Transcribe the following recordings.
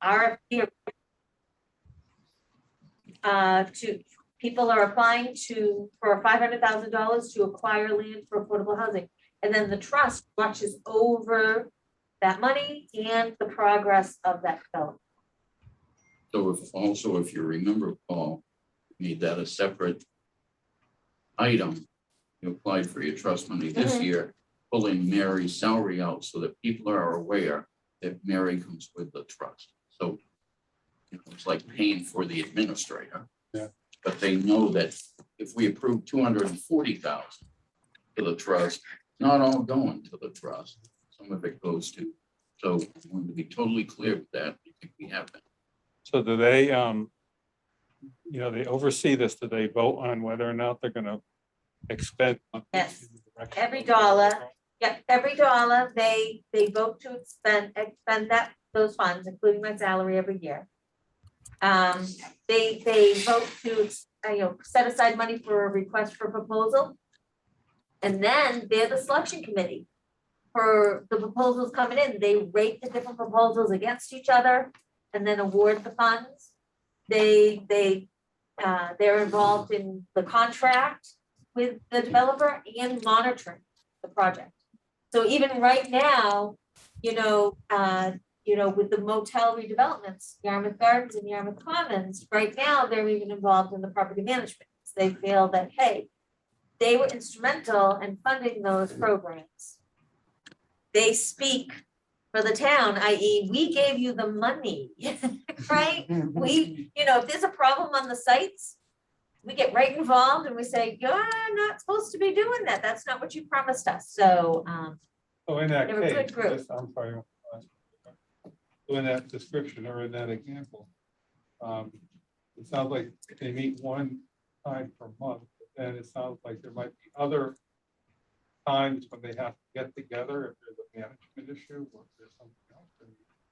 RFP, to, people are applying for $500,000 to acquire land for affordable housing. And then the trust watches over that money and the progress of that development. So if you remember, Paul, made that a separate item. You applied for your trust money this year, pulling Mary's salary out so that people are aware that Mary comes with the trust. So it's like paying for the administrator. Yeah. But they know that if we approve 240,000 to the trust, not all going to the trust. Some of it goes to. So I want to be totally clear with that. I think we have that. So do they, they oversee this? Do they vote on whether or not they're going to expend? Yes. Every dollar. Yep, every dollar they vote to expend those funds, including my salary every year. They vote to set aside money for a request for proposal, and then they're the selection committee for the proposals coming in. They rate the different proposals against each other, and then award the funds. They're involved in the contract with the developer and monitoring the project. So even right now, with the motel redevelopments, Yarmouth Gardens and Yarmouth Commons, right now they're even involved in the property management. They feel that, hey, they were instrumental in funding those programs. They speak for the town, i.e. we gave you the money, right? If there's a problem on the sites, we get right involved and we say, you're not supposed to be doing that. That's not what you promised us. So, so in that they're a case, good group. I'm sorry. So in that description or in that example, it sounds like they meet one time per month, but then it sounds like there might be other times when they have to get together if there's a management issue or if there's something else.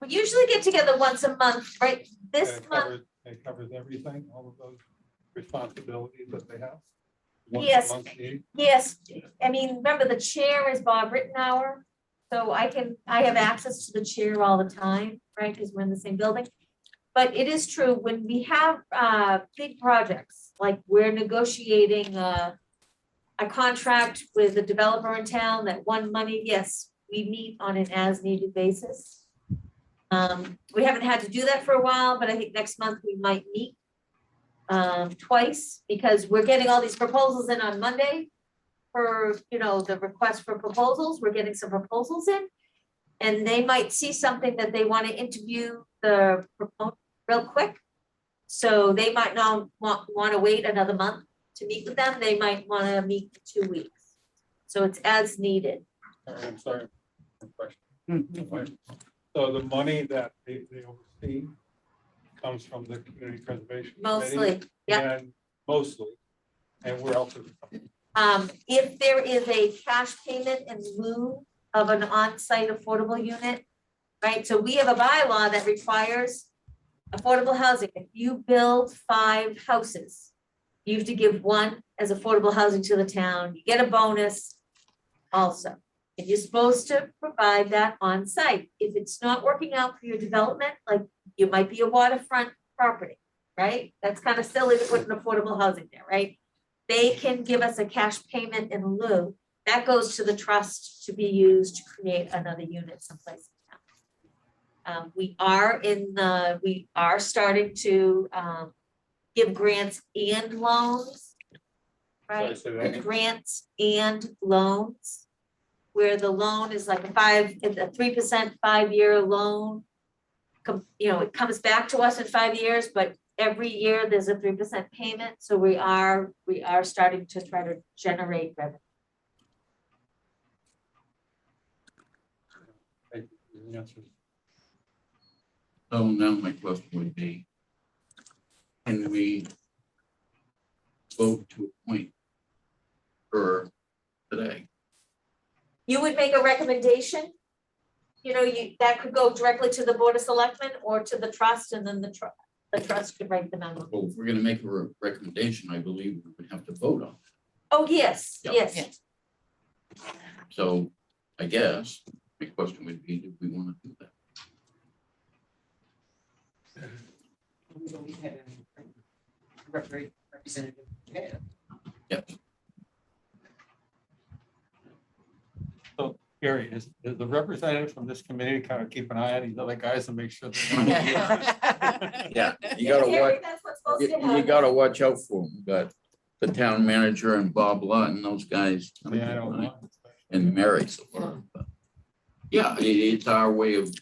We usually get together once a month, right? This month. It covers everything, all of those responsibilities that they have. Yes. Yes. I mean, remember the chair is Bob Rittenauer. So I have access to the chair all the time, right? Because we're in the same building. But it is true when we have big projects, like we're negotiating a contract with a developer in town that won money. Yes, we meet on an as needed basis. We haven't had to do that for a while, but I think next month we might meet twice because we're getting all these proposals in on Monday. For the request for proposals, we're getting some proposals in, and they might see something that they want to interview the proponent real quick. So they might not want to wait another month to meet with them. They might want to meet in 2 weeks. So it's as needed. I'm sorry. Question. So the money that they oversee comes from the community preservation Mostly, yeah. And mostly, and where else is it coming? If there is a cash payment in lieu of an on-site affordable unit, right? So we have a bylaw that requires affordable housing. If you build 5 houses, you have to give 1 as affordable housing to the town. You get a bonus also. And you're supposed to provide that on site. If it's not working out for your development, like you might be a waterfront property, right? That's kind of silly to put an affordable housing there, right? They can give us a cash payment in lieu. That goes to the trust to be used to create another unit someplace in town. We are starting to give grants and loans, right? Grants and loans, where the loan is like a 3% 5-year loan. It comes back to us in 5 years, but every year there's a 3% payment. So we are starting to try to generate revenue. Thank you for the answers. So now my question would be, can we vote to appoint her today? You would make a recommendation. That could go directly to the Board of Selectmen or to the trust, and then the trust could write the memo. Well, if we're going to make a recommendation, I believe we would have to vote on it. Oh, yes, Yep. yes. So I guess my question would be, do we want to do that? we've always had a representative. Yep. So Gary, is the representative from this committee kind of keep an eye on these other guys and make sure they're. Yeah, you gotta watch, Terry, that's what's supposed to you happen. gotta watch out for them. You got the town manager and Bob Lutton, those guys. Yeah, I don't know. And Mary. So far, but yeah, it's our way of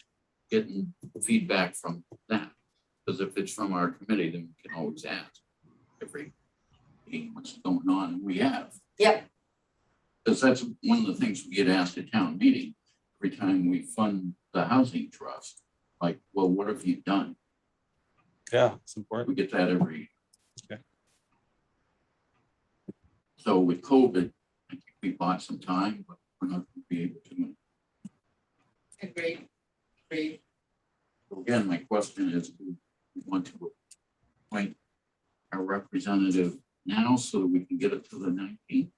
getting feedback from that. Because if it's from our committee, then we can always ask every meeting what's going on, and we have. Yep. Because that's one of the things we get asked at town meeting every time we fund the housing trust. Like, well, what have you done? Yeah, it's important. We get that every year. Okay. So with COVID, I think we bought some time, but we're not going to be able to. Agreed. Agreed. So again, my question is, do we want to appoint a representative now so that we can get it to the 19th?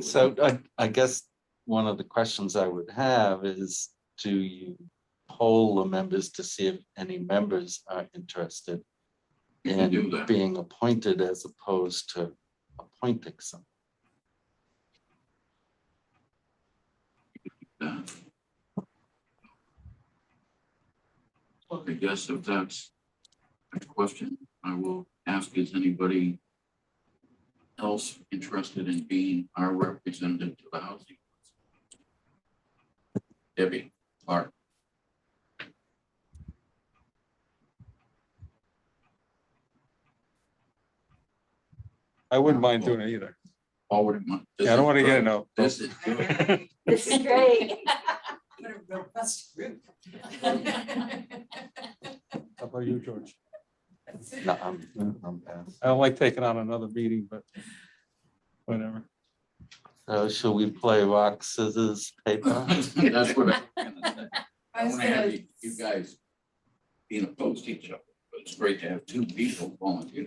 So I guess one of the questions I would have is, do you poll the members to see if any members are interested We can do in that. being appointed as opposed to appointing some? I guess if that's a question, I will ask, is anybody else interested in being our representative to the housing? Debbie, Art. I wouldn't mind doing it either. All would want. Yeah, I don't want to get into. This is good. This is great. What a robust group. How about you, George? No, I'm past. I don't like taking on another meeting, but whatever. So shall we play rock, scissors, paper? That's what I'm gonna say. I I was want to have gonna, you guys being opposed to each other, but it's great to have two people volunteer.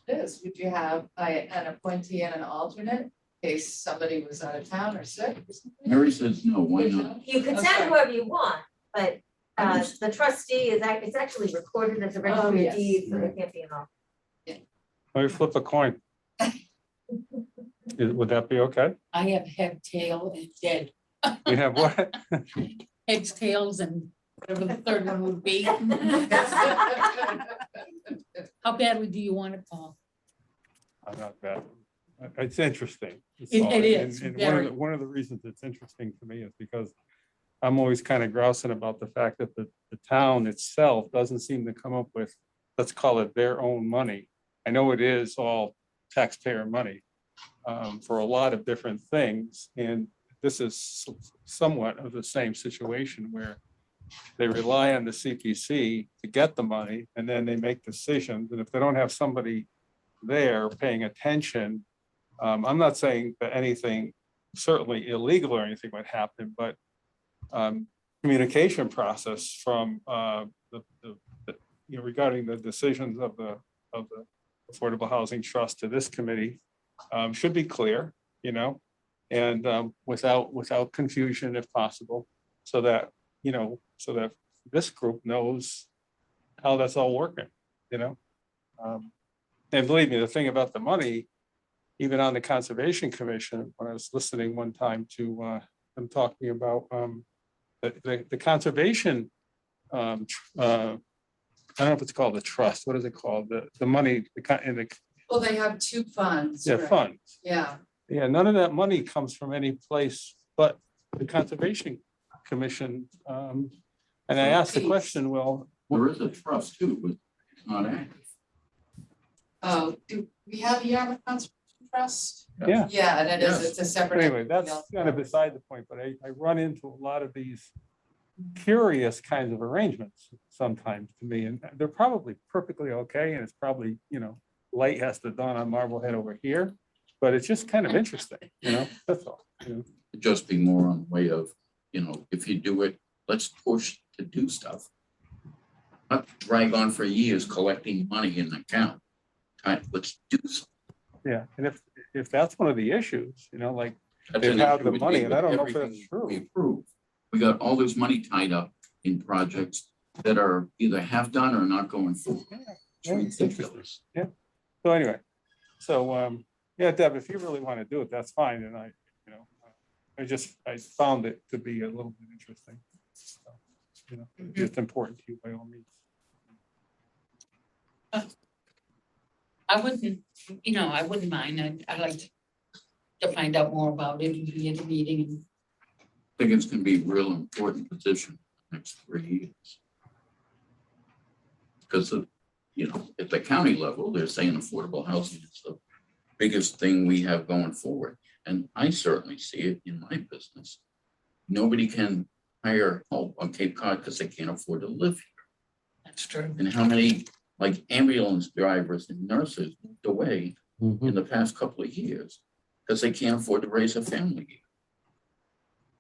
This, would you have an appointee and an alternate in case somebody was out of town or sick or something? Mary says, no, why not? You can Okay. send whoever you want, but the trustee is, it's actually recorded as a registry of yes. deeds, so it can't be an all. Let me flip a coin. Would that be okay? I have head, tail, and dead. We have what? Heads, tails, and whatever the third one would be. How badly do you want it, Paul? Not bad. It's interesting. It's It- all. it is, And very. one of the reasons it's interesting to me is because I'm always kind of grousing about the fact that the town itself doesn't seem to come up with, let's call it their own money. I know it is all taxpayer money for a lot of different things. And this is somewhat of the same situation where they rely on the CPC to get the money, and then they make decisions. And if they don't have somebody there paying attention, I'm not saying that anything certainly illegal or anything would happen, but communication process from regarding the decisions of the Affordable Housing Trust to this committee should be clear, and without confusion if possible, so that this group knows how that's all working, and believe me, the thing about the money, even on the Conservation Commission, when I was listening one time to them talking about the conservation, I don't know if it's called the trust, what is it called? The money, in the Well, they have two funds. right? funds. Yeah, Yeah, none of that money comes from any place but the Conservation Commission. And I asked the question, well, There is a trust too, but it's not active. oh, do we have Yarmouth Conservation Trust? yeah. Yeah, and it is, Yes. it's a separate. Anyway, that's kind of beside the point, but I run into a lot of these curious kinds of arrangements sometimes to me, and they're probably perfectly okay, and it's probably, light has to dawn on Marblehead over here, but it's just kind of interesting, that's all. It'd just be more on the way of, if you do it, let's push to do stuff. Not drag on for years collecting money in the account. Let's do something. Yeah, and if that's one of the issues, like That's They an have issue the with money, me and I with don't know if that's everything true. we approve. We got all this money tied up in projects that are either half done or not going forward. Yeah, It's it's interesting. ridiculous. Yeah. So anyway, yeah, Deb, if you really want to do it, that's fine. And I found it to be a little bit interesting. So, if it's important to you by all means. I wouldn't, I wouldn't mind. I'd like to find out more about it and be at the meeting. I think it's gonna be a real important position the next 3 years. Because of, at the county level, they're saying affordable housing is the biggest thing we have going forward. And I certainly see it in my business. Nobody can hire help on Cape Cod because they can't afford to live here. That's true. And how many like ambulance drivers and nurses moved away in the past couple of years because they can't afford to raise a family here.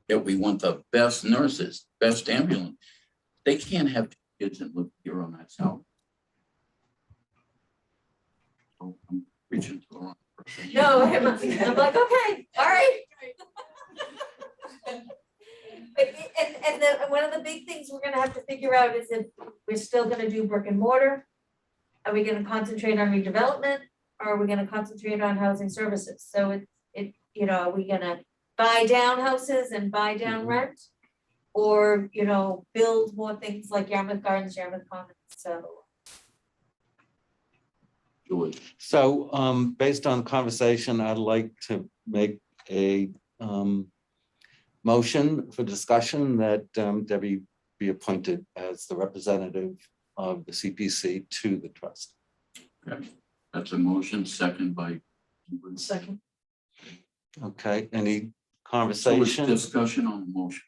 Yet we want the best nurses, best ambulance. They can't have kids and live here on that south. So I'm reaching to the wrong person. No, I'm like, okay, all right. And then one of the big things we're gonna have to figure out is if we're still gonna do brick and mortar. Are we gonna concentrate on redevelopment, or are we gonna concentrate on housing services? So are we gonna buy down houses and buy down rent? Or, build more things like Yarmouth Gardens, Yarmouth Commons, so. George, So, based on conversation, I'd like to make a motion for discussion that Debbie be appointed as the representative of the CPC to the trust. okay, that's a motion, second by. Second. Okay, any So it's conversation? discussion on the motion.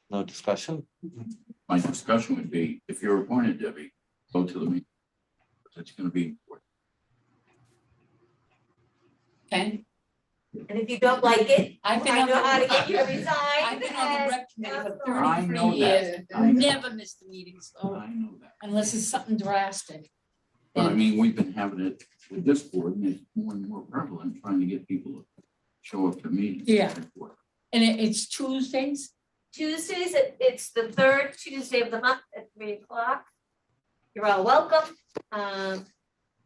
No discussion? My discussion would be, if you're appointed, Debbie, go to the meeting. It's gonna be important. Okay. And if you don't like it, I've been I on know how to the, get you to resign. I've been on the rec committee for I 33 know that. years. I know. Never missed the meetings, I know that. unless it's something drastic. But I mean, we've been having it with this board, and it's more and more prevalent, trying to get people to show up to meetings. Yeah. And it's Tuesdays? Tuesdays, it's the third Tuesday of the month at 3:00. You're all welcome. And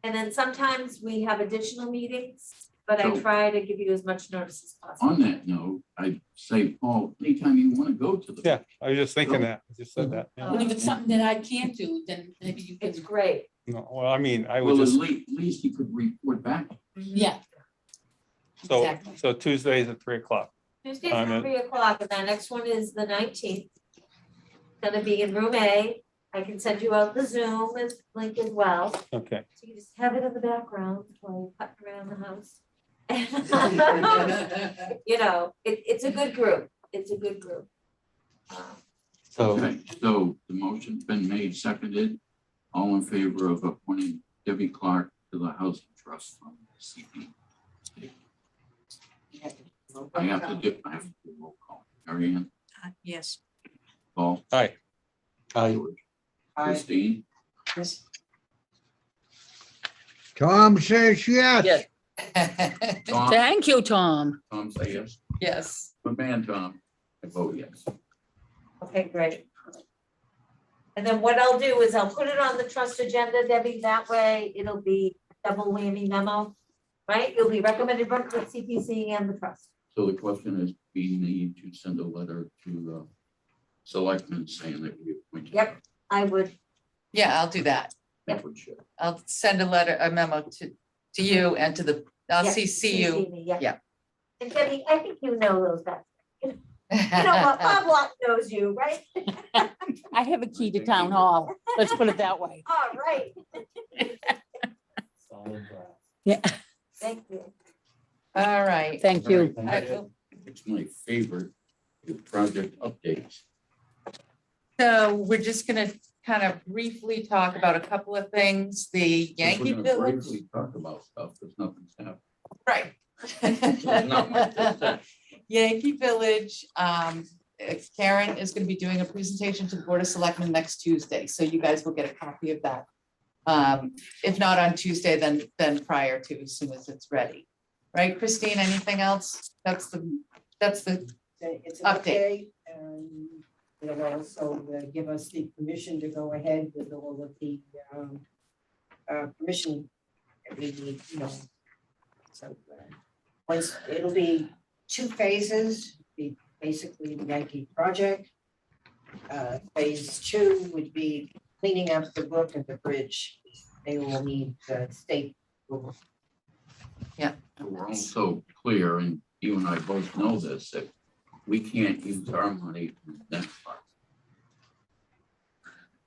then sometimes we have additional meetings, but I So- try to give you as much notice as possible. On that note, I say, Paul, anytime you want to go to the. Yeah, I was just thinking that. I just said that. yeah. But if it's something that I can't do, then maybe you It's can, great. No, well, I mean, I would Well, at just, least you could report back. yeah. so Exactly. Tuesdays at 3:00. Tuesdays On at it. 3:00, and the next one is the 19th. Gonna be in room A. I can send you out the Zoom link as well. Okay. So you just have it in the background while you're cutting around the house. It's a good group. It's a good group. So, Okay, so the motion's been made, seconded. All in favor of appointing Debbie Clark to the Housing Trust from the CP. I have to do roll call. Marianne, Yes. Paul, Hi. George, Christine, Tom says yes. Tom, Thank you, Tom. Tom say yes. Yes. Good man, Tom. I vote yes. Okay, great. And then what I'll do is I'll put it on the trust agenda, Debbie, that way it'll be double whammy memo, right? You'll be recommended both with CPC and the trust. So the question is, we need to send a letter to selectmen saying that we appointed. Yep. I would, Yeah, I'll do that. That would show. I'll send a memo to you and to the, I'll yeah, CC you. me, yeah. Yeah. And Debbie, I think you know those guys. Bob Block knows you, right? I have a key to town hall. Let's put it that way. All right, Yeah, thank you. All right. thank you. It's my favorite project updates. So we're just gonna kind of briefly talk about a couple of things. The Yankee We're gonna Village. briefly talk about stuff, because nothing's happened. Right. Not much to say. Yankee Village, Karen is gonna be doing a presentation to the Board of Selectmen next Tuesday, so you guys will get a copy of that. If not on Tuesday, then prior to, as soon as it's ready. Right, Christine, anything else? That's the It's an Update. update, and it'll also give us the permission to go ahead with all of the permission that we need, you know. So once, it'll be 2 phases, be basically the Yankee project. Phase 2 would be cleaning up the brook and the bridge. They will need state approval. We're also clear, and you and I both know this, that we can't use our money in that part.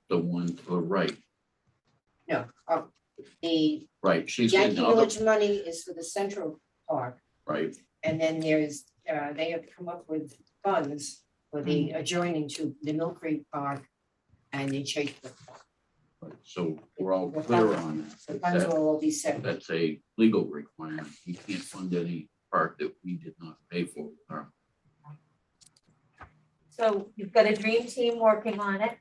The one to the right, No, the right, she's Yankee getting other, Village money is for the Central Park. right, And then there's, they have come up with funds for the adjoining to the Mill Creek Park and the Chase Park. right, so we're all clear on The it. funds That- will all be separate. That's a legal requirement. We can't fund any park that we did not pay for. So you've got a dream team working on it.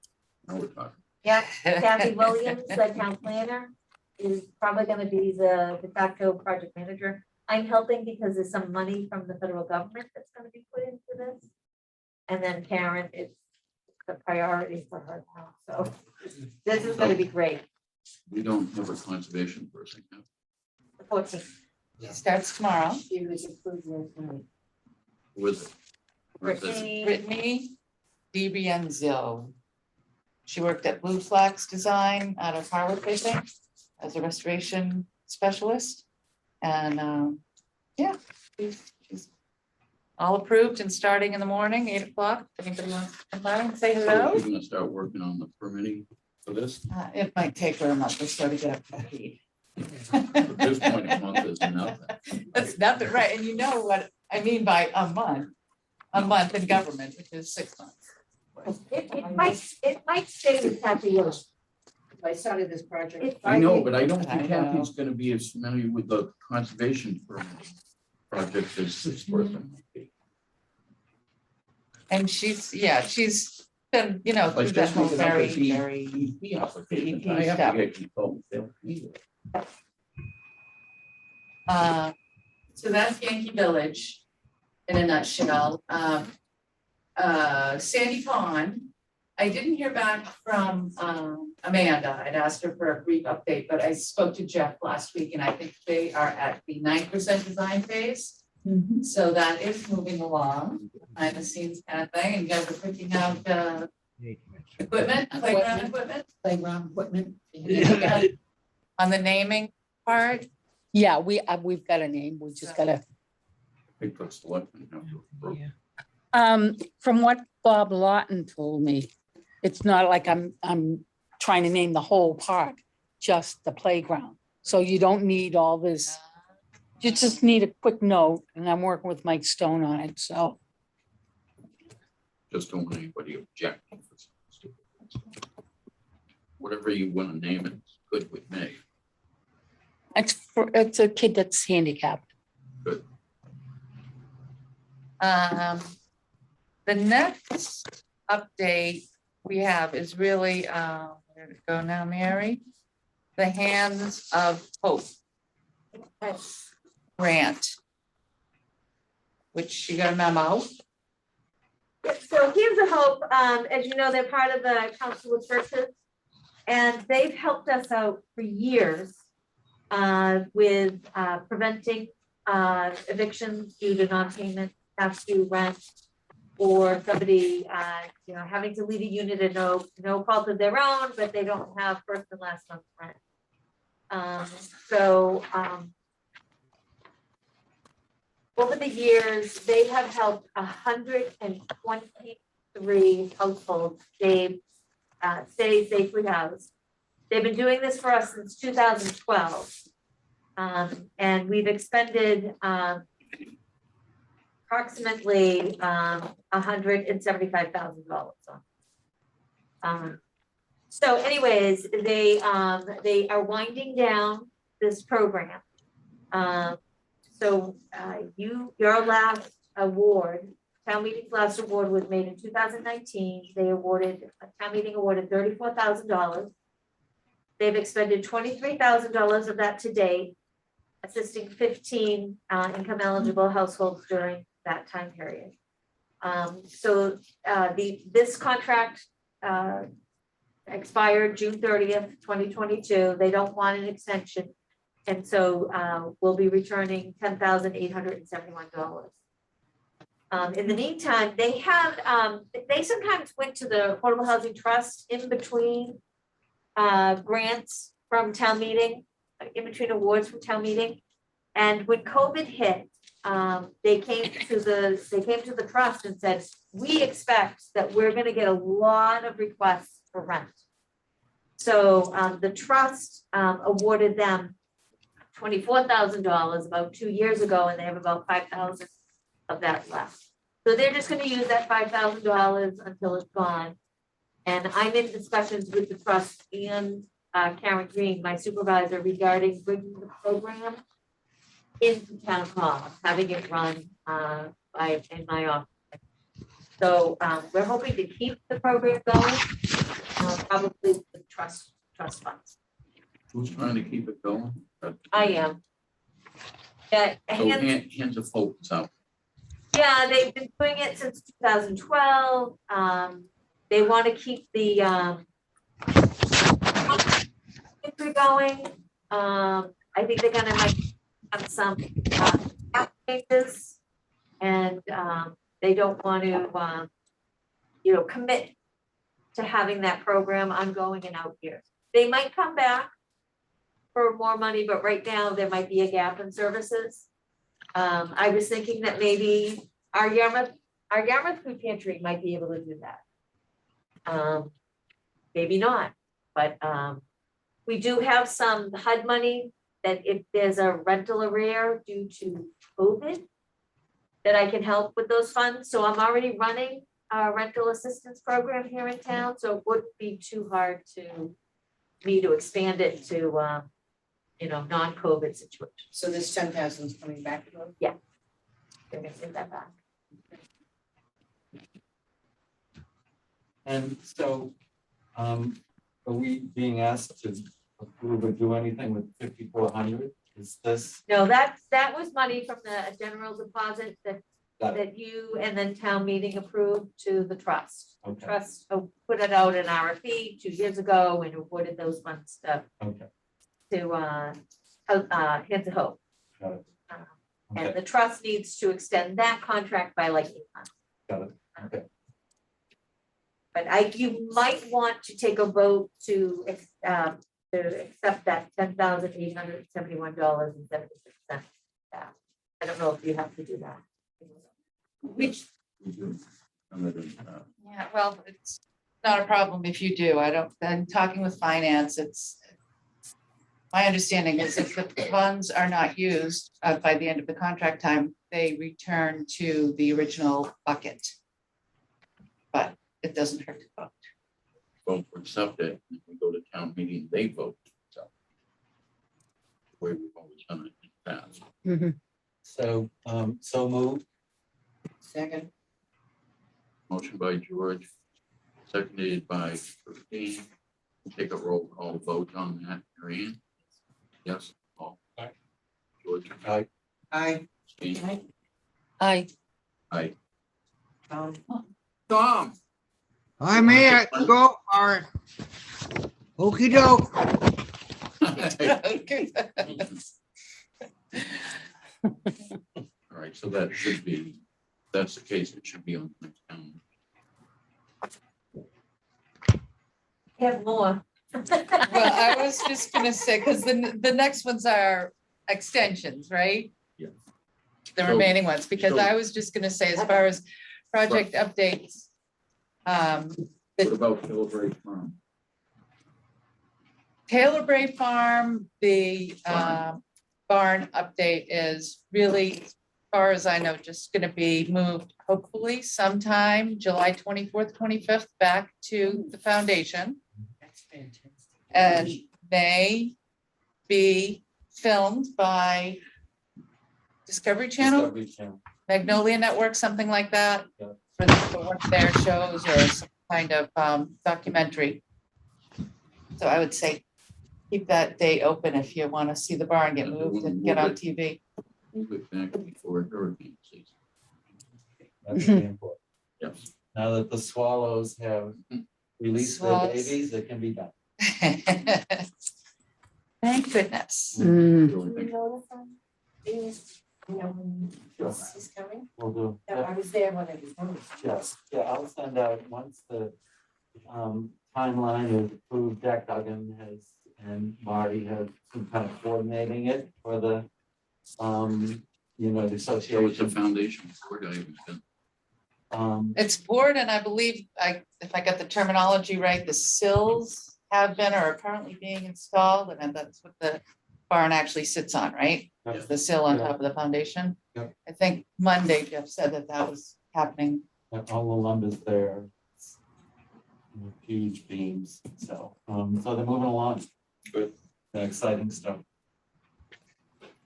Now we're talking. Yeah, Kathy Williams, the town planner, is probably gonna be the de facto project manager. I'm helping because there's some money from the federal government that's gonna be put into this. And then Karen, it's the priority for her now, so this is gonna be great. We don't have a conservation person now. The 14th. starts tomorrow. She was approved last night. Who is it? Or is it- Brittany, Brittany DiBianzo. She worked at Blue Flax Design out of Harvard, I think, as a restoration specialist. And yeah, she's all approved and starting in the morning, 8 o'clock. If anybody wants to come by and say So hello. you're gonna start working on the permitting for this? It might take her a month or so to get up to speed. At this point, a month is nothing. That's nothing, right? And you know what I mean by a month in government, which is 6 months. it might stay with Kathy Williams. I started this project. I know, but I don't I think know. Kathy's gonna be as familiar with the conservation permitting project as this person might be. And she's been, you know, Like through that just whole looking up very, at the very. EP applications, EP I have stuff. to get people. They'll need it. So that's Yankee Village in a nutshell. Sandy Pond, I didn't hear back from Amanda. I'd asked her for a brief update, but I spoke to Jeff last week and I think they are at the 9% design phase. So that is moving along, behind the scenes kind of thing, and you guys are picking out equipment, playground equipment. Playground equipment. Yeah. On the naming part, Yeah, we've got a name, we just gotta, I think the selectmen have to approve. from what Bob Lawton told me, it's not like I'm trying to name the whole park, just the playground. So you don't need all this, you just need a quick note, and I'm working with Mike Stone on it, so. Just don't want anybody objecting. Whatever you want to name it, it's good with me. It's a kid that's handicapped. Good. the next update we have is really, where to go now, Mary? The Hands of Hope grant, which you got a memo. So Hands of Hope, as you know, they're part of the Council of Churches. And they've helped us out for years with preventing evictions due to non-payment, past due rent, or somebody, having to leave a unit at no fault of their own, but they don't have first and last month's rent. Over the years, they have helped 123 households stay safely housed. They've been doing this for us since 2012. And we've expended approximately $175,000 on. So anyways, they are winding down this program. Your last award, town meeting's last award was made in 2019. Town meeting awarded $34,000. They've expended $23,000 of that to date, assisting 15 income eligible households during that time period. So this contract expired June 30th, 2022. They don't want an extension. And so we'll be returning $10,871. In the meantime, they sometimes went to the Affordable Housing Trust in between grants from town meeting, in between awards from town meeting. And when COVID hit, they came to the trust and said, we expect that we're gonna get a lot of requests for rent. So the trust awarded them $24,000 about 2 years ago, and they have about 5,000 of that left. So they're just gonna use that $5,000 until it's gone. And I'm in discussions with the trust and Karen Green, my supervisor, regarding bringing the program into town hall, having it run in my office. So we're hoping to keep the program going, probably with trust funds. Who's trying to keep it going? I am. Yeah, So Hands of Hope is out. yeah, they've been doing it since 2012. They want to keep the going. I think they're gonna might have some changes, and they don't want to, commit to having that program ongoing in out years. They might come back for more money, but right now there might be a gap in services. I was thinking that maybe our Yarmouth food pantry might be able to do that. Maybe not, but we do have some HUD money that if there's a rental arrear due to COVID, that I can help with those funds. So I'm already running a rental assistance program here in town, so it wouldn't be too hard to me to expand it to non-COVID situations. So this 10,000 is coming back to us? They're gonna send that back. And so, are we being asked to approve or do anything with 5,400? Is this? No, that was money from the general deposit Got that you and then town meeting approved to the trust. Okay. Trust put it out in RFP 2 years ago and awarded those funds to Okay, Hands of Hope. got it. And Okay, the trust needs to extend that contract by like 8 months. got it. Okay. But you might want to take a vote to accept that $10,871.76. I don't know if you have to do that. Which, We do. yeah, well, it's not a problem if you do. I'm talking with finance, my understanding is if the funds are not used by the end of the contract time, they return to the original bucket. But it doesn't hurt to vote. Vote to accept it, if we go to town meeting, they vote. So the way we've always done it in the past. Mhm. So, so moved. Second, Motion by George, seconded by Christine. We'll take a roll call vote on that. Marianne? Yes. Paul? Aye. George? Aye. aye. Christine? I, Aye. Tom, Tom? I'm here, go for it. Okey doke. All right, so that should be, if that's the case, it should be on the next town. Have more. Well, I was just gonna say, because the next ones are extensions, right? Yeah. The So- remaining ones, because so- I was just gonna say, as far as project updates. What about Philbray Farm? Taylor Bray Farm, the Barn. barn update is really, as far as I know, just gonna be moved hopefully sometime July 24th, 25th, back to the foundation. that's fantastic. And may be filmed by Discovery Channel, Discovery Channel. Magnolia Network, something like that. Yeah. For one of their shows or some kind of documentary. So I would say keep that date open if you want to see the barn get moved and get on TV. Move it back before hurricane season. That's really important. Yes. Now that the swallows have released their Swallows. babies, it can be done. Thank goodness. Mm. Really think- He's coming. We'll do. No, I was there when it was done. Yes, yeah, I'll send out once the timeline is approved, Jack Duggan has, and Marty have some kind of coordinating it for the, the So it's a association. foundation board, I haven't been. It's board, and I believe, if I got the terminology right, the sills have been or are currently being installed, and that's what the barn actually sits on, right? Yep. The sill on Yeah. top of the foundation. Yep. I think Monday Jeff said that was happening. All the lumber's there. Huge beams, so they're moving along. Good. Exciting stuff.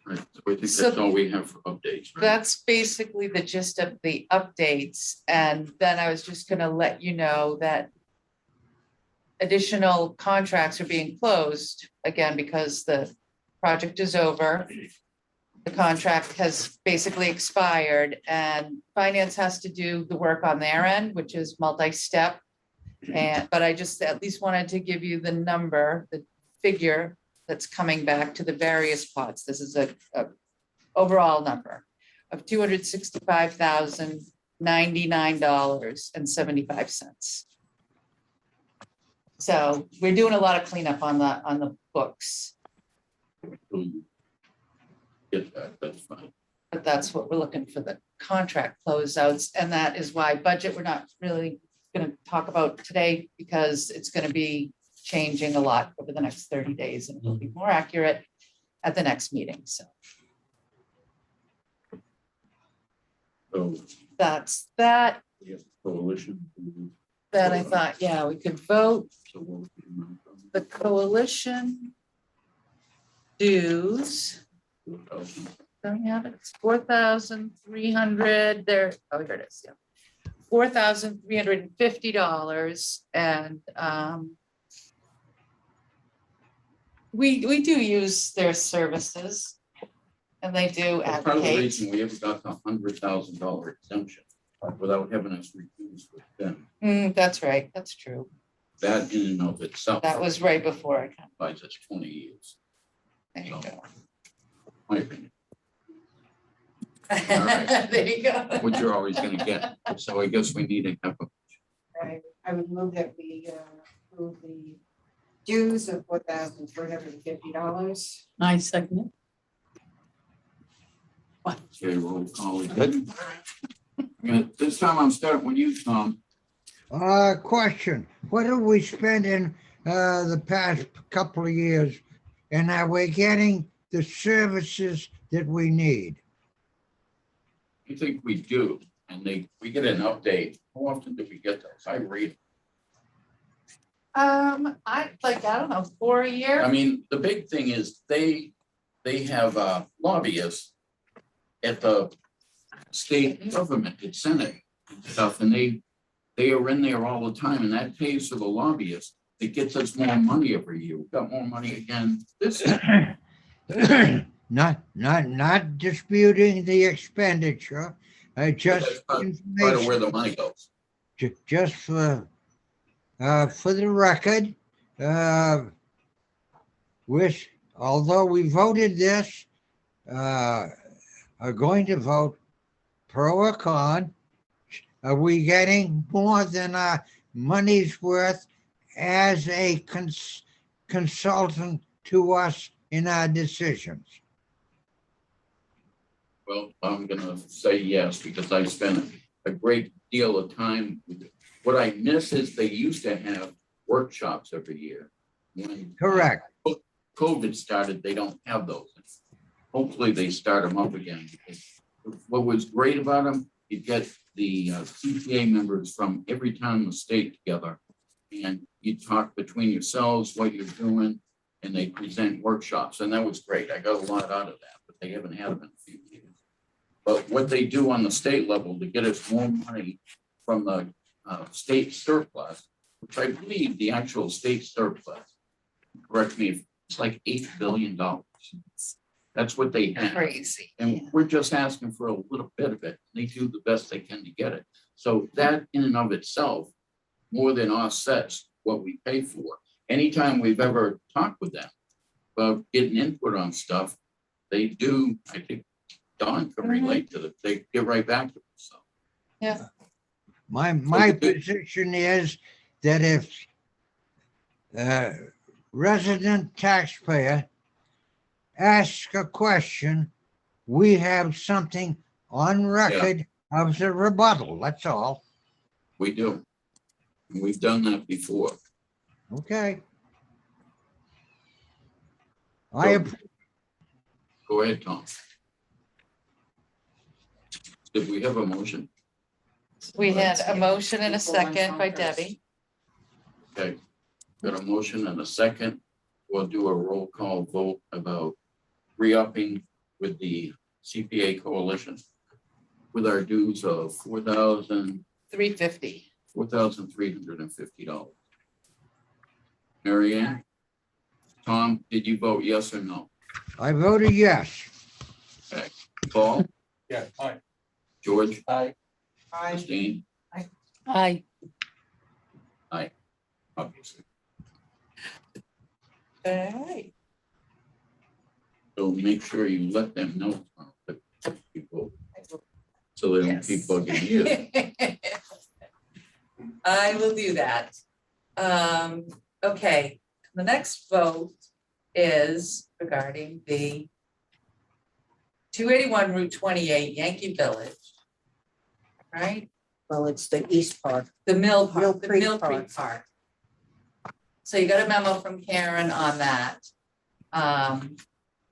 Right, so I think So- that's all we have for updates, right? That's basically the gist of the updates, and then I was just gonna let you know that additional contracts are being closed, again, because the project is over. The contract has basically expired, and finance has to do the work on their end, which is multi-step. But I just at least wanted to give you the number, the figure that's coming back to the various pots. This is a overall number of $265,099.75. So we're doing a lot of cleanup on the books, Get that, that's fine. but that's what we're looking for, the contract closeouts. And that is why budget, we're not really gonna talk about today, because it's gonna be changing a lot over the next 30 days, and it'll be more accurate at the next meeting. So So that's that. we have coalition. That I thought, yeah, we could vote. So what would be the amount of The coalition dues, 4,000? don't you have it? It's 4,300 there. Oh, here it is, yeah. $4,350. And we do use their services, and they do That's part of the advocate. reason we haven't got the $100,000 exemption without having us refuse with them. That's right, that's true. That in and of itself. That was right before I came. Buys us 20 years, There you go. my opinion, There you go. which you're always gonna get. So I guess we need to have a, I would move that we approve the dues of $4,350. I second it. okay, roll call. Good. This time I'm starting with you, Tom. Question, what have we spent in the past couple of years? And are we getting the services that we need? I think we do, and we get an update. How often do we get those? I read. I don't know, 4 a year. I mean, the big thing is they have lobbyists at the state government, at Senate and stuff, and they are in there all the time, and that pays for the lobbyists. It gets us more money every year. We've got more money again this year. Not disputing the expenditure, just That's part of information, where the money goes. just for the record, although we voted this, are going to vote pro or con. Are we getting more than our money's worth as a consultant to us in our decisions? Well, I'm gonna say yes, because I spent a great deal of time with it. What I miss is they used to have workshops every year. When Correct. COVID started, they don't have those. Hopefully they start them up again. Because what was great about them, you get the CPA members from every town in the state together, and you talk between yourselves what you're doing, and they present workshops, and that was great. I got a lot out of that, but they haven't had them in a few years. But what they do on the state level to get us more money from the state surplus, which I believe the actual state surplus, correct me if It's like $8 billion. That's what they have. Crazy. And we're just asking for a little bit of it. They do the best they can to get it. So that in and of itself more than offsets what we pay for. Anytime we've ever talked with them about getting input on stuff, they do, I think Don can relate to it. They get right back to us. So. Yeah. My position is that if resident taxpayer asks a question, we have something on record of the rebuttal, that's all. We do. And we've done that before. Okay. Go ahead, Tom. Did we have a motion? We had a motion and a second by Debbie. Okay. Got a motion and a second. We'll do a roll call vote about re-upping with the CPA coalition with our dues of $350. $4,350. Mary Ann? Tom, did you vote yes or no? I voted yes. Okay. Paul? Yeah, aye. George? Aye. Christine? I, Obviously. All right. So make sure you let them know that people, so they don't Yes. keep bugging you. I will do that. Okay, the next vote is regarding the 281 Route 28 Yankee Village. Right, Well, it's the east part. the Mill Mill Park, the Creek Mill Creek Park. So you got a memo from Karen on that.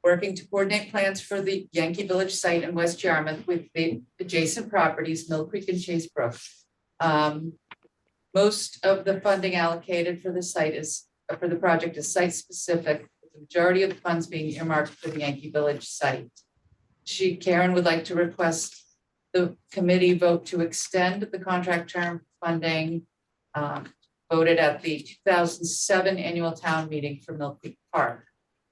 Working to coordinate plans for the Yankee Village site in West Yarmouth with the adjacent properties, Mill Creek and Chase Brook. Most of the funding allocated for the site is, for the project is site specific, with the majority of the funds being earmarked for the Yankee Village site. Karen would like to request the committee vote to extend the contract term funding voted at the 2007 annual town meeting for Mill Creek Park.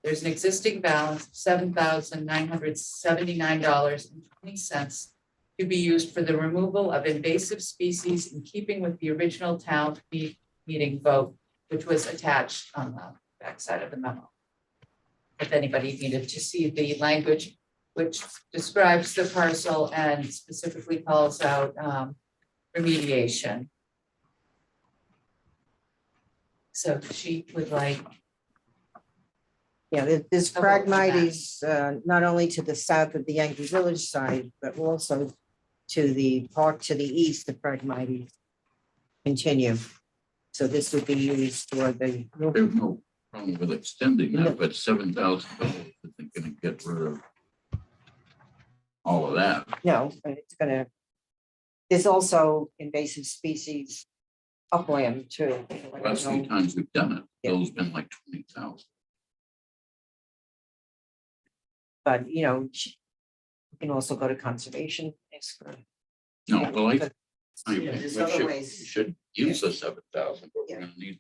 There's an existing balance of $7,979.20 to be used for the removal of invasive species in keeping with the original town meeting vote, which was attached on the backside of the memo. If anybody needed to see the language which describes the parcel and specifically calls out remediation. So she would like. Yeah, there's I'll vote for that. Phragmites, not only to the south of the Yankee Village side, but also to the park to the east, the Phragmites continue. So this would be used for the, There's no problem with extending that, but $7,000 isn't gonna get rid of all of that. no, but it's gonna, there's also invasive species upland too. Last few times we've done it, Yeah. those been like 20,000. But, you know, you can also go to conservation. It's for- No, well, I but, we there's other should, ways. we should use the 7,000, but we're gonna need,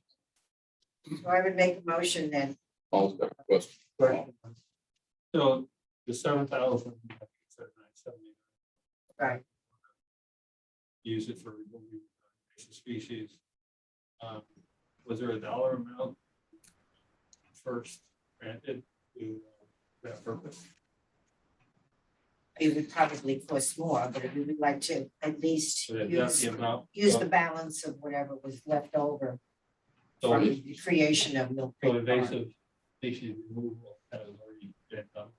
So I would make a motion then. Paul's got a question. So the 7,000. Right. Use it for removing invasive species. Was there a dollar amount first granted to that purpose? It would probably cost more, but we would like to at least So that's use, the amount. use the balance of whatever was left over So from it- the creation of Mill so Creek Park. invasive species removal has already been done.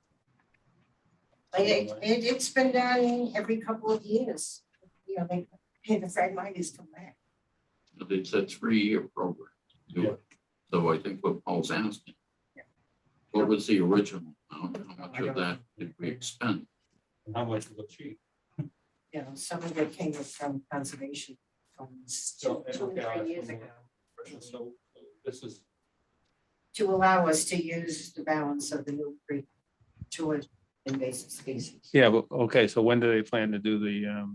It's been done every couple of years. You know, the Phragmites come back. It's a 3-year program. to do it. So I think what Paul's asking. Yeah. What was the original amount? How much of that did we expend? And how much will it cheap? You know, some of it came from conservation funds So, 2 or okay, 3 years so- ago. So this is, To allow us to use the balance of the Mill Creek toward invasive species. Yeah, but, okay, so when do they plan to do the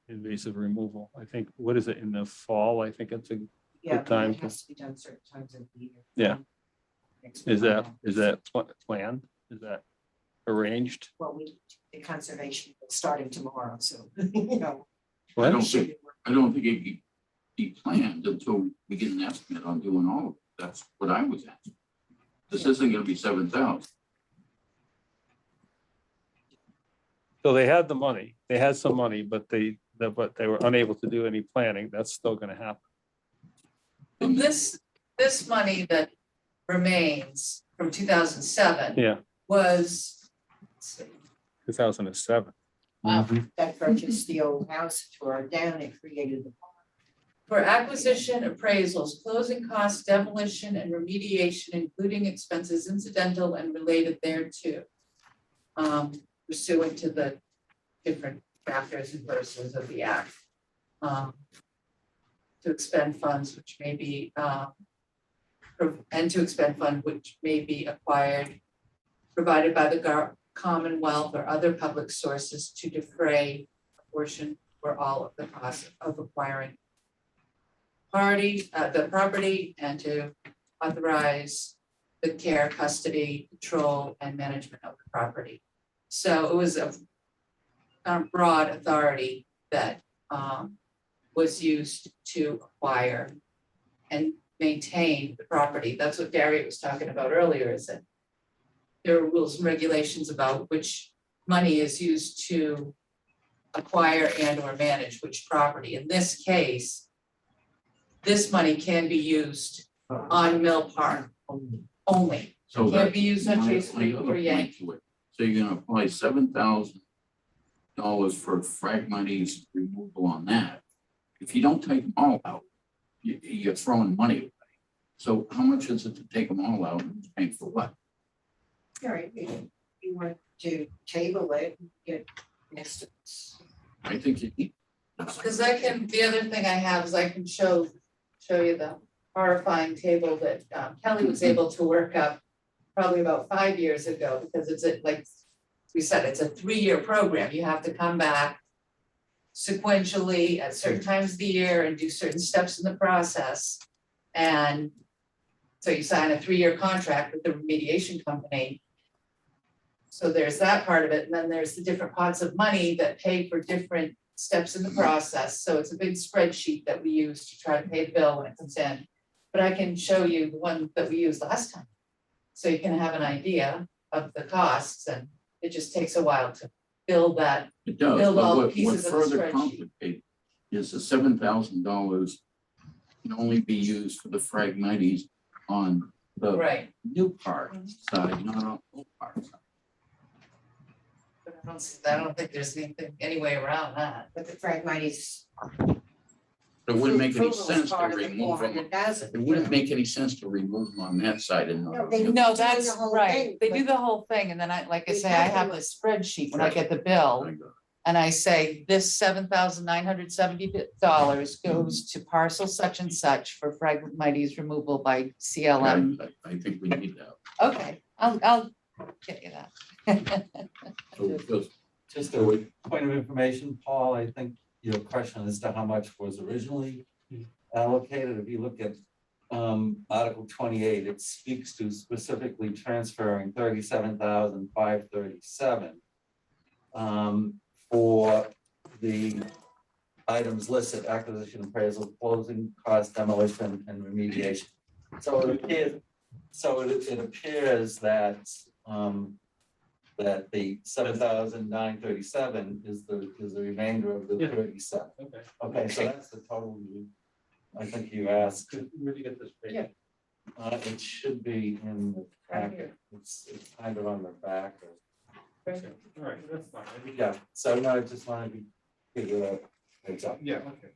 invasive removal? I think, what is it, in the fall? I think it's a, Yeah, time it to- has to be done certain times of the year. Yeah. Is that planned? Is that arranged? Well, the conservation is starting tomorrow, so, you know. I don't think it could be planned until we get an estimate on doing all of it. That's what I was asking. This isn't gonna be 7,000. So they had the money, they had some money, but they were unable to do any planning. That's still gonna happen. Well, this money that remains from 2007 Yeah, was, let's see, 2007. That purchased the old house, tore it down, it created the. for acquisition, appraisals, closing costs, demolition and remediation, including expenses incidental and related thereto. Pursuant to the different chapters and verses of the act. To expend funds which may be, and to expend fund which may be acquired, provided by the Commonwealth or other public sources to defray a portion or all of the cost of acquiring the property, and to authorize the care, custody, control, and management of the property. So it was a broad authority that was used to acquire and maintain the property. That's what Gary was talking about earlier, is that there are rules and regulations about which money is used to acquire and or manage which property. In this case, this money can be used on Mill Park only. So Can't be used on Chase my Creek other or point Yank. to it. So you're gonna apply $7,000 for Phragmites removal on that. If you don't take them all out, you're throwing money away. So how much is it to take them all out and pay for what? All right, you want to table it, get estimates. I think you need. Because I can, the other thing I have is I can show you the horrifying table that Kelly was able to work up probably about 5 years ago, because it's like we said, it's a 3-year program. You have to come back sequentially at certain times of the year and do certain steps in the process. And so you sign a 3-year contract with the remediation company. So there's that part of it. And then there's the different pots of money that pay for different steps in the process. So it's a big spreadsheet that we use to try to pay the bill when it comes in. But I can show you the one that we used last time. So you can have an idea of the costs, and it just takes a while to build that. It does, Build all but the what pieces of the further spreadsheet. complicates is the $7,000 can only be used for the Phragmites on the Right. new part side, not on the old part side. But I don't think there's any way around that. But the Phragmites. It wouldn't make any approval is sense to part of the remove them. 400,000. It wouldn't make any sense to remove them on that side and not. No, on they the No, other. that's the whole right. thing, They but- do the whole thing, and then like I They say, I have have to- the spreadsheet when I get the bill. I got it. And I say, this $7,970 goes to parcel such and such for Phragmites removal by CLM. I think we need that. Okay, I'll get you that. So just Just a point of information, Paul, I think your question as to how much was originally allocated, if you look at Article 28, it speaks to specifically transferring 37,537 for the items listed: acquisition, appraisal, closing cost, demolition, and remediation. So it appears that that the 7,937 is the remainder of the Yeah. 37. Okay. Okay, so that's the total I think you asked. Where do you get this? page? Yeah. It should be in the Right packet. here. It's kind of on the back. All right, that's fine. Yeah, so no, I just wanted to give you a heads up. Yeah, okay.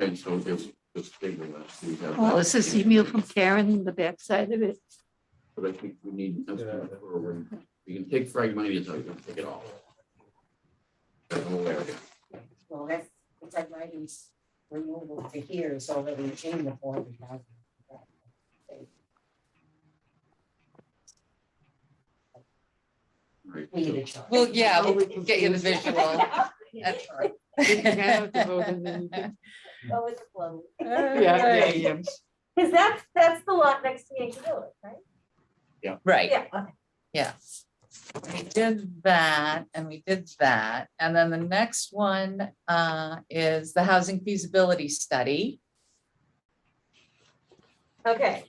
And so just figure that. we have Well, that. is this email from Karen, the backside of it? But I think we need an estimate for, we can take Phragmites out, we can take it all. Well, that's, the Phragmites removal to here is already in the 400,000. Right, We so- need a chart. Well, yeah, we can get you the visual. That's right. Go with the flow. Yeah. Cause that's the lot next to Yankee Village, right? Right, Yeah, okay. yeah. We did that and we did that. And then the next one is the housing feasibility study. Okay,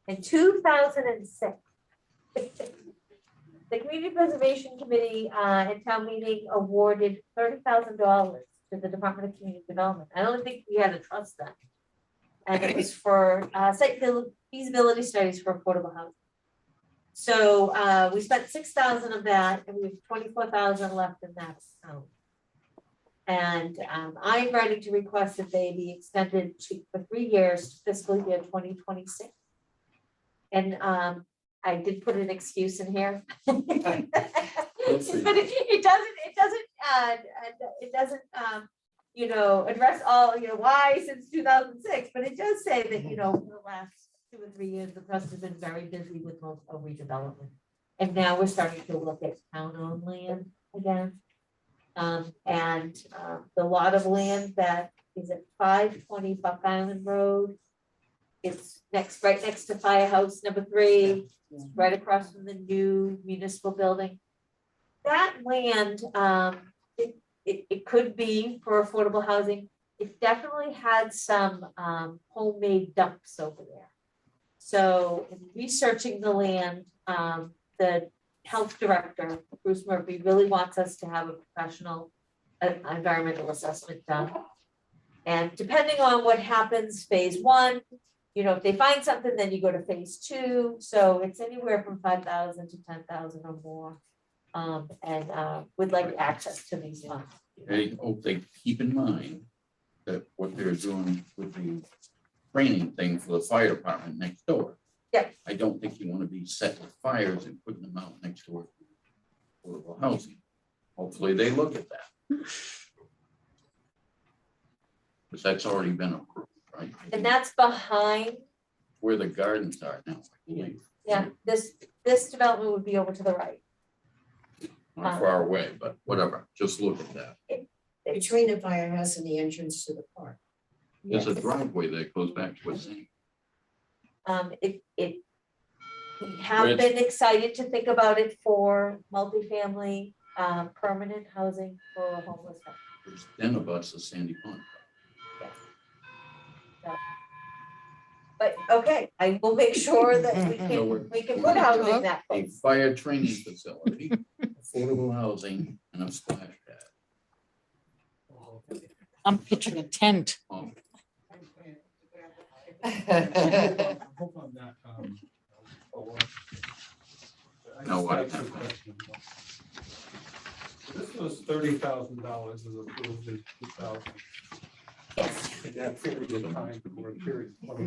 in 2006. The Community Preservation Committee at town meeting awarded $30,000 to the Department of Community Development. I don't think we had to trust that. And it was for site feasibility studies for affordable housing. So we spent 6,000 of that, and we have 24,000 left in that account. And I'm ready to request that they be extended for 3 years to fiscal year 2026. And I did put an excuse in here. But it doesn't address all, why since 2006, but it does say that, for the last 2 or 3 years, the trust has been very busy with multiple redevelopment. And now we're starting to look at town-owned land again. The lot of land that is at 520 Buck Island Road. It's right next to Firehouse number 3, right across from the new municipal building. That land, it could be for affordable housing. It definitely had some homemade dumps over there. So in researching the land, the health director, Bruce Murphy, really wants us to have a professional environmental assessment done. And depending on what happens, phase 1, if they find something, then you go to phase 2. So it's anywhere from 5,000 to 10,000 or more. And would like access to these funds. I hope they keep in mind that what they're doing with the training thing for the fire department next door. Yeah. I don't think you want to be setting fires and putting them out next door to affordable housing. Hopefully they look at that. Because that's already been approved, right? And that's behind, Where the gardens are now, I believe. yeah, this development would be over to the right. Not far away, but whatever, just look at that. Between the firehouse and the entrance to the park. There's a Yes. driveway that goes back to a same. We have been excited to think about it for multifamily, permanent housing for homeless. There's den of us, a Sandy Pond. But okay, I will make sure that we can put housing that A close. fire training facility, affordable housing, and a splash pad. I'm picturing a tent. Um, Hope on that, No, what? I just have a question. This was $30,000 as approved in 2000. In that period of time, for a period of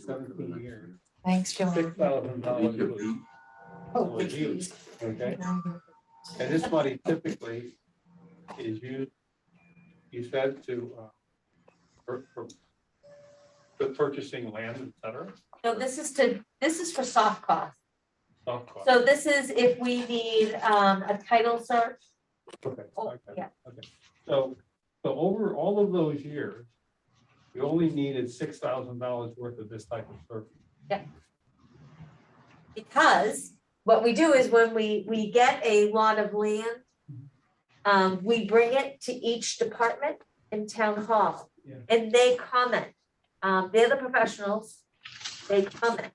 17 years, Thanks, Joanne. $6,000 was used, okay? And this money typically is used, you said, to for purchasing land, et cetera. No, this is for soft costs. Soft cost. So this is if we need a title search. Okay, Oh, okay, yeah. okay. So over all of those years, we only needed $6,000 worth of this type of service. Because what we do is when we get a lot of land, we bring it to each department in town hall. Yeah. And they comment. They're the professionals, they comment.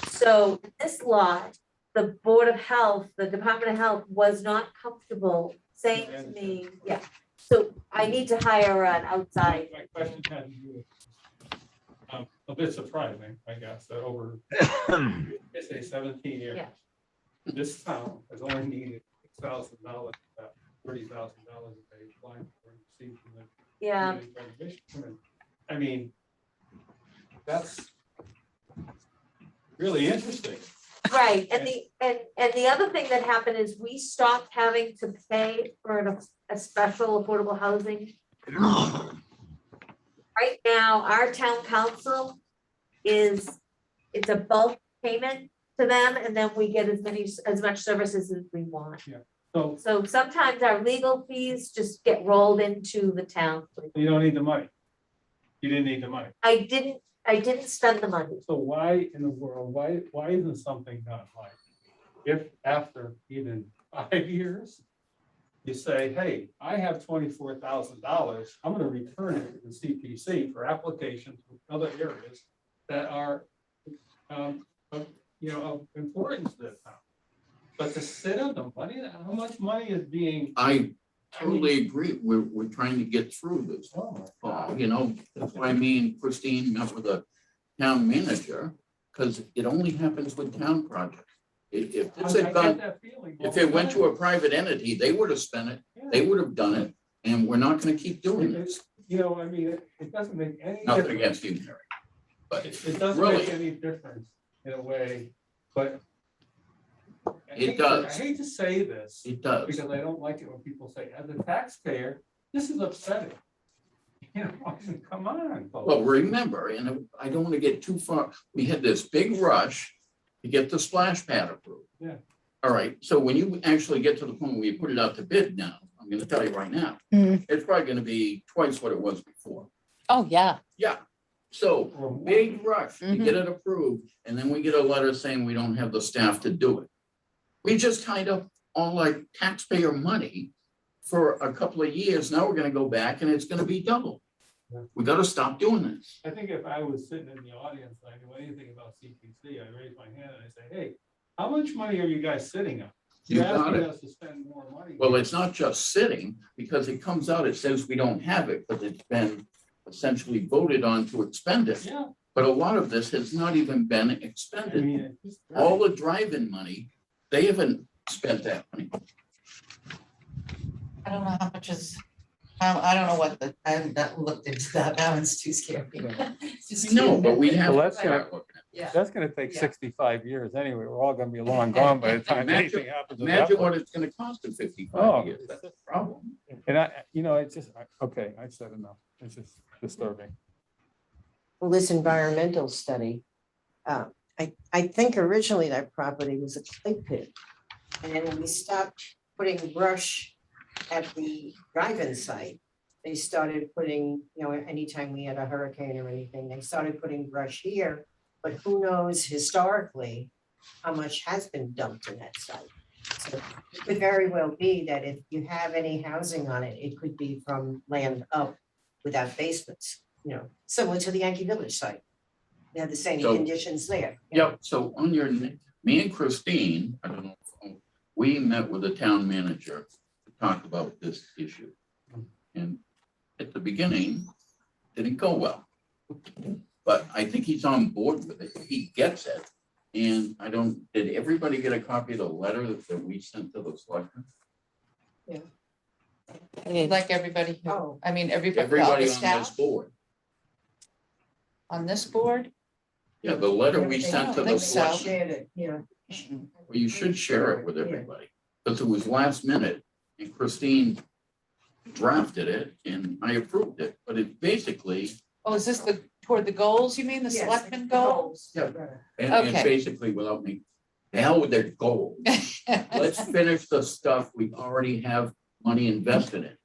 So this lot, the Board of Health, the Department of Health was not comfortable saying to me, yeah. So I need to hire an outside. My question had to do with, a bit surprising, I guess, that over, let's say 17 years. Yeah. This town has only needed $6,000, about $30,000 that they applied for and received from the Yeah, Community Preservation Committee. I mean, that's really interesting. right. And the other thing that happened is we stopped having to pay for a special affordable housing. Right now, our town council it's a bulk payment to them, and then we get as much services as we want. So So sometimes our legal fees just get rolled into the town. you don't need the money. You didn't need the money. I didn't spend the money. So why in the world, why isn't something done like, if after even 5 years, you say, hey, I have $24,000, I'm gonna return it to the CPC for applications with other areas that are, of importance to the town. But to sit on the money, how much money is being? I totally agree. We're trying to get through this. Oh my God. That's why me and Christine met with the town manager, because it only happens with town projects. If this I had get gone, that feeling if all it the went to a time. private entity, they would have spent it, Yeah. they would have done it, and we're not gonna keep doing this. I mean, it doesn't make any Nothing difference. against you, Harry. But It doesn't really, make any difference in a way, but. It does. I hate to say this, it does. because I don't like it when people say, as a taxpayer, this is upsetting. Come on, folks. Well, remember, and I don't want to get too far, we had this big rush to get the splash pad approved. Yeah. All right, so when you actually get to the point where you put it out to bid now, I'm gonna tell you right now, Mhm. it's probably gonna be twice what it was before. Oh, yeah. Yeah, so Or more. big rush to get it approved, and then we get a letter saying we don't have the staff to do it. We just tied up all our taxpayer money for a couple of years. Now we're gonna go back and it's gonna be double. Yeah. We gotta stop doing this. I think if I was sitting in the audience and I knew anything about CPC, I'd raise my hand and I'd say, hey, how much money are you guys sitting on? You You're got asking it. us to spend more money. Well, it's not just sitting, because it comes out, it says we don't have it, but it's been essentially voted on to expend it. Yeah, But a lot of this has not even been I expended. mean, it's just. All the drive-in money, they haven't spent that money. I don't know how much is, I don't know what I haven't looked into that. That one's too scary. Just No, kidding. but we have Well, to that's start looking at Yeah. That's gonna take Yeah. 65 years anyway. We're all gonna be long gone by the time Imagine- anything happens. it. with that Imagine one. what it's gonna cost in Oh, 55 years. That's the problem. And it's just, okay, I said enough. It's just disturbing. Well, this environmental study, I think originally that property was a clay pit. And then when we stopped putting brush at the drive-in site, they started putting, anytime we had a hurricane or anything, they started putting brush here. But who knows historically how much has been dumped in that site? So it could very well be that if you have any housing on it, it could be from land up without basements, similar to the Yankee Village site. They have the same So- conditions there. Yep, so on your, me and Christine, I don't know, we met with the town manager to talk about this issue. And at the beginning, didn't go well. But I think he's on board with it, he gets it. And did everybody get a copy of the letter that we sent to the selectmen? Like everybody, Oh. I mean, everybody, all Everybody the on this staff board. on this board. Yeah, the letter we They sent to don't the think so. selectmen. Shared it, Well, you should share it with everybody, because it was last minute, and Christine drafted it, and I approved it, but it basically, Oh, is this toward the goals, you mean, the Yes, selectmen the goals? and Okay. basically, without me, the hell with their goals. Let's finish the stuff we already have money invested in.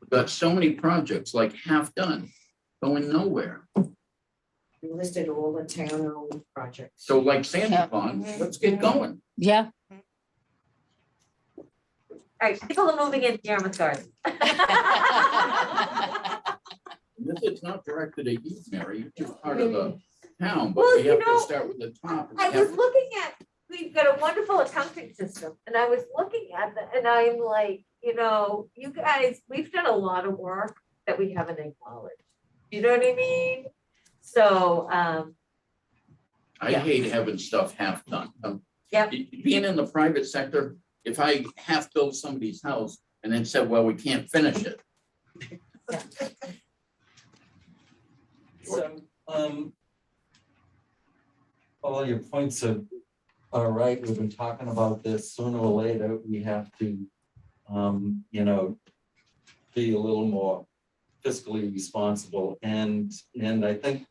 We've got so many projects, like half done, going nowhere. We listed all the town-owned projects. So like Sandy Yeah. Pond, let's get going. Yeah. All right, people are moving in Yarmouth Garden. This is not directed at you, Mary, you're just part of the town, but Well, we you have to know, start with the top. I was looking at, we've got a wonderful accounting system, and I was looking at that, and I'm like, you guys, we've done a lot of work that we haven't acknowledged. You know what I mean? So, I Yeah. hate having stuff half done. Yep. Being in the private sector, if I half build somebody's house and then said, well, we can't finish it. So, all your points are right. We've been talking about this. Sooner or later, we have to, be a little more fiscally responsible. And I think,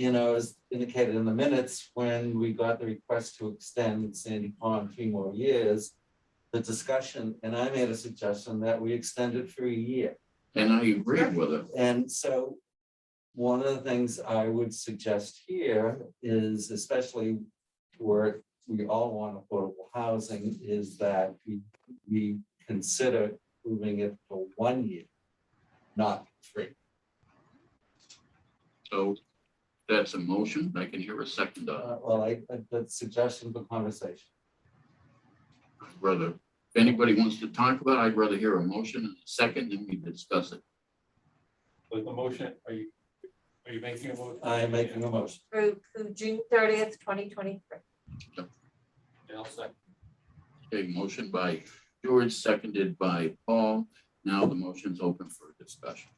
as indicated in the minutes, when we got the request to extend Sandy Pond 3 more years, the discussion, and I made a suggestion that we extend it for a year. And I agree with it. And so one of the things I would suggest here is, especially where we all want affordable housing, is that we consider moving it for 1 year, not 3. So that's a motion. I can hear a second. Well, that's suggestion for conversation. I'd rather, if anybody wants to talk about it, I'd rather hear a motion and a second, then we discuss it. With the motion, are you making a motion? I'm making a motion. Through June 30th, 2023. Yeah, I'll second. Okay, motion by George, seconded by Paul. Now the motion's open for discussion.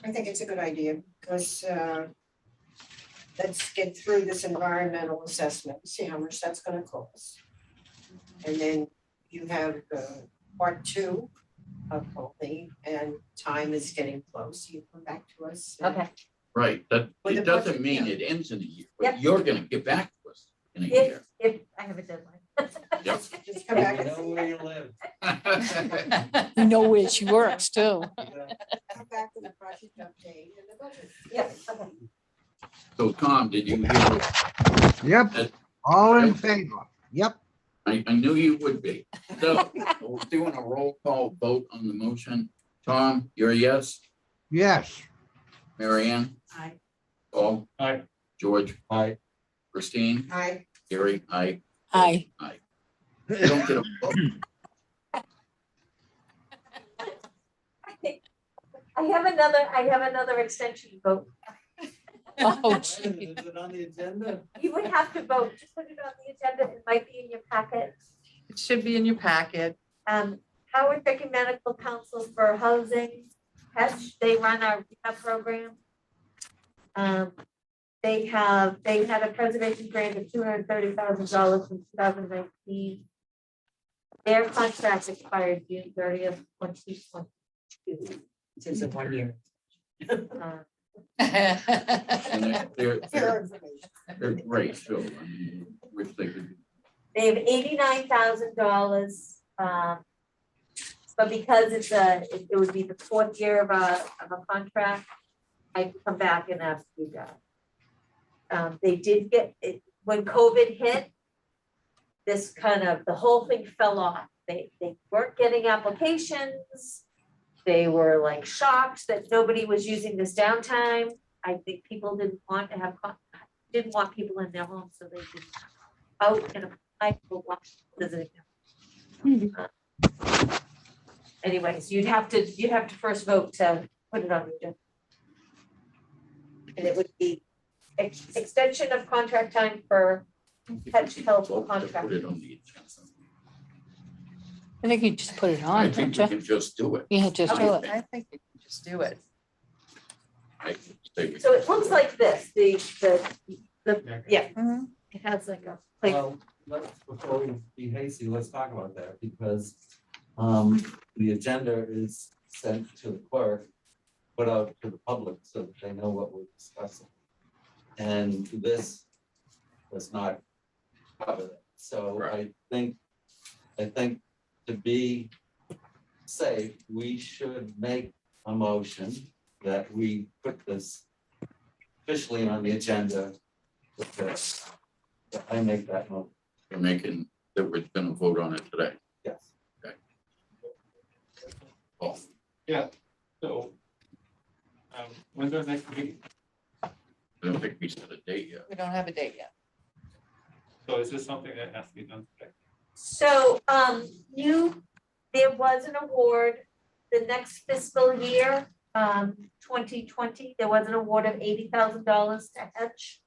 I think it's a good idea because let's get through this environmental assessment, see how much that's gonna cost. And then you have part 2 of Pulte, and time is getting close. You come back to us. Okay. Right, that, With it the doesn't budget, mean yeah. it ends in a year, Yep. but you're gonna get back to us in a year. If I have a deadline. Yep. Just come back We and know where you live. You know where she works too. come back with a project update and the budget. Yeah, okay. So Tom, did you hear? Yep, all in favor. Yep, I knew you would be. So we're doing a roll call vote on the motion. Tom, you're a yes? yes. Mary Ann? Aye. Paul? Aye. George? Aye. Christine? Aye. Gary? Aye. Aye. You don't get a vote. I have another extension vote. Oh, Is it on the agenda? You would have to vote, just put it on the agenda, it might be in your packet. It should be in your packet. Howard Becker Medical Council for Housing, HETCH, they run our rehab program. They had a preservation grant of $230,000 in 2019. Their contract expired June 30th, 2022. It is a 1 year. And they're Fair information. great, so I mean, wish they could. They have $89,000. But because it would be the 4th year of a contract, I can come back and ask you guys. They did get it when COVID hit. This the whole thing fell off. They weren't getting applications. They were like shocked that nobody was using this downtime. I think people didn't want people in their homes, so they didn't out and apply for visiting them. Anyways, you'd have to first vote to put it on the agenda. And it would be extension of contract time for HETCH health Vote to contract. Put it on the agenda. I think you just put it I on, think don't we you? can just do it. Yeah, just do it. I think you can just do it. I say we- So it looks like this, yeah, Mhm. it has like a, Well, before we be hasty, let's talk about that, because the agenda is sent to the clerk, put out to the public so that they know what we're discussing. And this does not cover that. So Right. I think to be safe, we should make a motion that we put this officially on the agenda with this. I make that motion. We're making, that we're gonna vote on it today. Yes. Paul? Yeah, so when's our next meeting? I don't think we set a date yet. We don't have a date yet. So is this something that has to be done today? so, there was an award, the next fiscal year, 2020, there was an award of $80,000 to HETCH.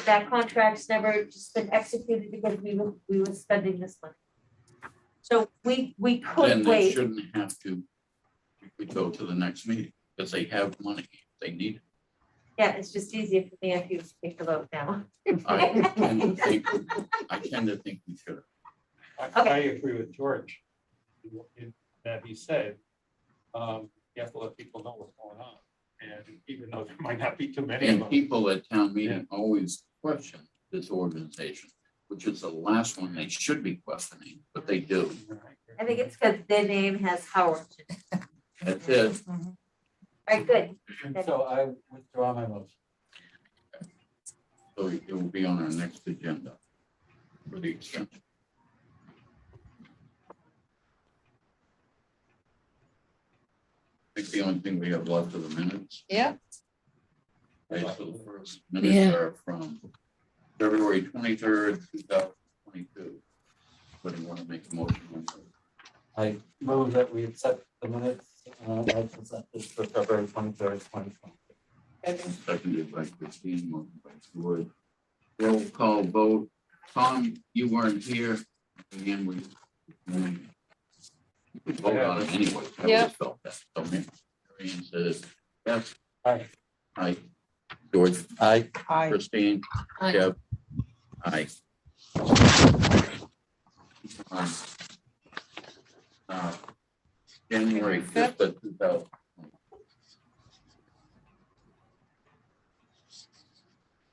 That contract's never just been executed because we were spending this money. So we Then could they wait, shouldn't have to, we could go to the next meeting, because they have money, they need it. yeah, it's just easier for me if you take the vote now. I tend to think we should. I agree with George. In that he said, you have to let people know what's going on. And even though there might not be too many of And them. people at town meeting always question this organization, which is the last one they should be questioning, but they do. I think it's because their name has Howard. That's it. All right, good. So I withdraw my motion. So it will be on our next agenda for the extension. I think the only thing we have left are the minutes. Yeah. Okay, so the first minutes Yeah. are from February 23rd, 2022. But you want to make a motion on those? I move that we accept the minutes as presented for February 23rd, 2020. Seconded by Christine, motion by George. Roll call vote. Tom, you weren't here. Again, we vote on it anyway. I Yeah. always felt that. So Marion says, yes. Aye. Aye. George, Aye. Christine, Aye. Deb, aye. Um, January 5th of 2000.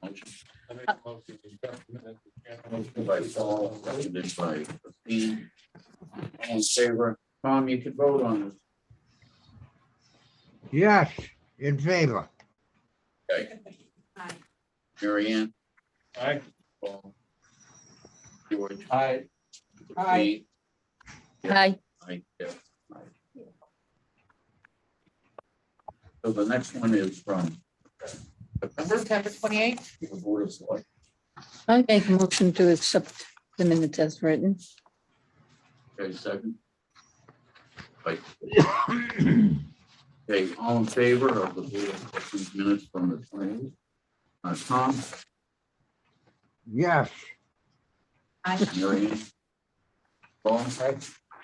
Motion. I make a motion to accept the minutes. Motion by Paul, seconded by Christine. All in favor? Tom, you can vote on this. Yes, in favor. Okay. Aye. Mary Ann? Aye. Paul? George? Aye. Christine? Hi. Aye, yeah, aye. So the next one is from September 28th. the Board of Select. I make a motion to accept the minutes as written. Okay, second. Right. Okay, all in favor of the Board of Selectmen's minutes from the 20th? Tom? Yes, Mary Ann? Paul?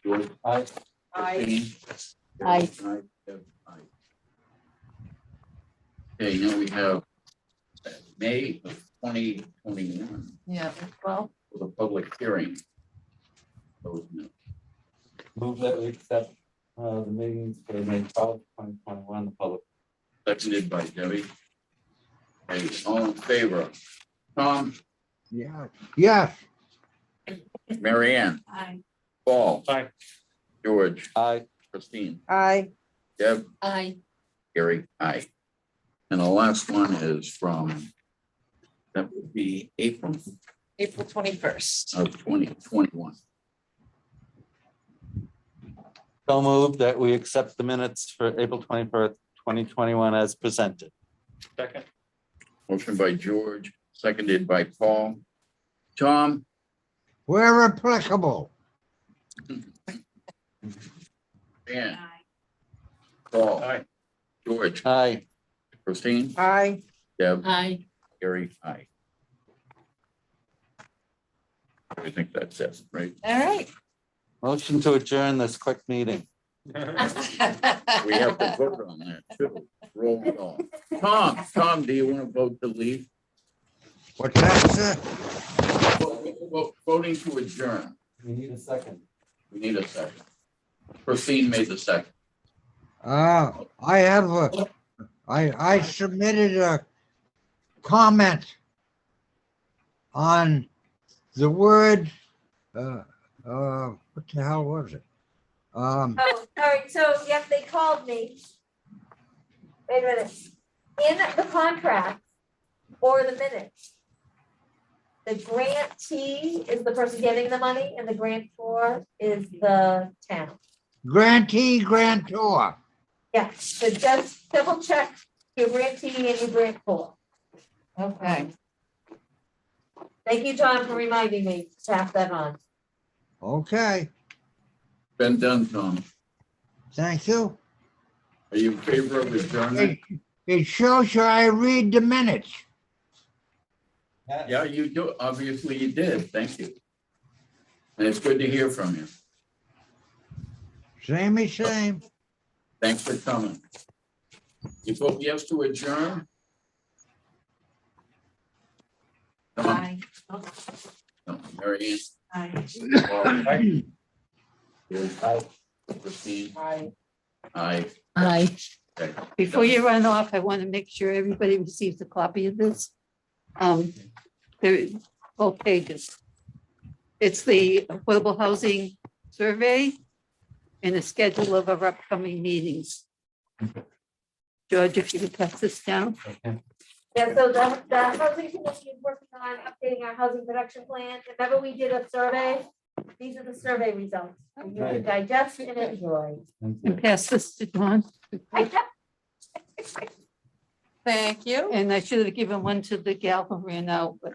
George? Aye. Christine? Aye. Deb, aye. Okay, now we have May of 2021 Yeah, well, for the public hearing. Those minutes. Move that we accept the meetings for May 12th, 2021, the public. Seconded by Debbie. Okay, all in favor? Tom, yeah, yes, Mary Ann, aye. Paul, Aye. George, Aye. Christine, Aye. Deb, Aye. Gary, aye. And the last one is from, that would be April April 21st. of 2021. So moved that we accept the minutes for April 21st, 2021 as presented. Second. Motion by George, seconded by Paul. Tom, where applicable. Dan, Paul, Aye. George, Aye. Christine, Aye. Deb, Aye. Gary, aye. I think that's it, right? All right. Motion to adjourn this quick meeting. We have to vote on that too. Roll call. Tom, do you want to vote to leave? What's that, sir? Voting to adjourn. We need a second. We need a second. Christine made the second. I have I submitted a comment on the word, what the hell was it? Oh, all right, so, yes, they called me. Wait a minute. In the contract or the minutes, the grantee is the person getting the money and the grantor is the town. Grantee, grantor. Yeah, so just double check your grantee and your grantor. Okay. Thank you, John, for reminding me to pass that on. Okay, Been done, Tom. thank you. Are you in favor of adjournment? It shows you I read the minutes. Yeah, you do. Obviously you did. Thank you. And it's good to hear from you. Same. Thanks for coming. You vote yes to adjourn? Come on. Aye. No, Mary Ann. Aye. Paul, Aye. Aye. Christine. Aye. Aye. Aye. Okay. Before you run off, I want to make sure everybody receives a copy of this. There, both pages. It's the affordable housing survey and a schedule of our upcoming meetings. George, if you could pass this down. Okay. Yeah, so the housing committee is working on updating our housing production plan. Remember, we did a survey? These are the survey results. for you to Right. digest and enjoy. And pass this to Dawn. Thank you. And I should have given one to the gal who ran out, but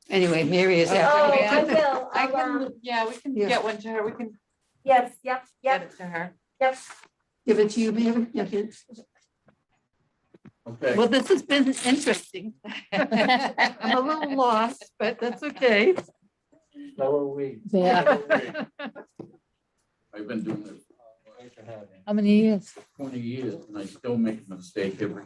anyway, Mary is Oh, after. I will. I I'll, can, yeah, we can Yeah. get one to her. We can yes, yep, get yep, it to her. yep. Give it to you, Mary. Okay. Okay. Well, this has been interesting. I'm a little lost, but that's okay. So are we. Yeah. I've been doing this Great to have you. How many years? 20 years and I still make a mistake every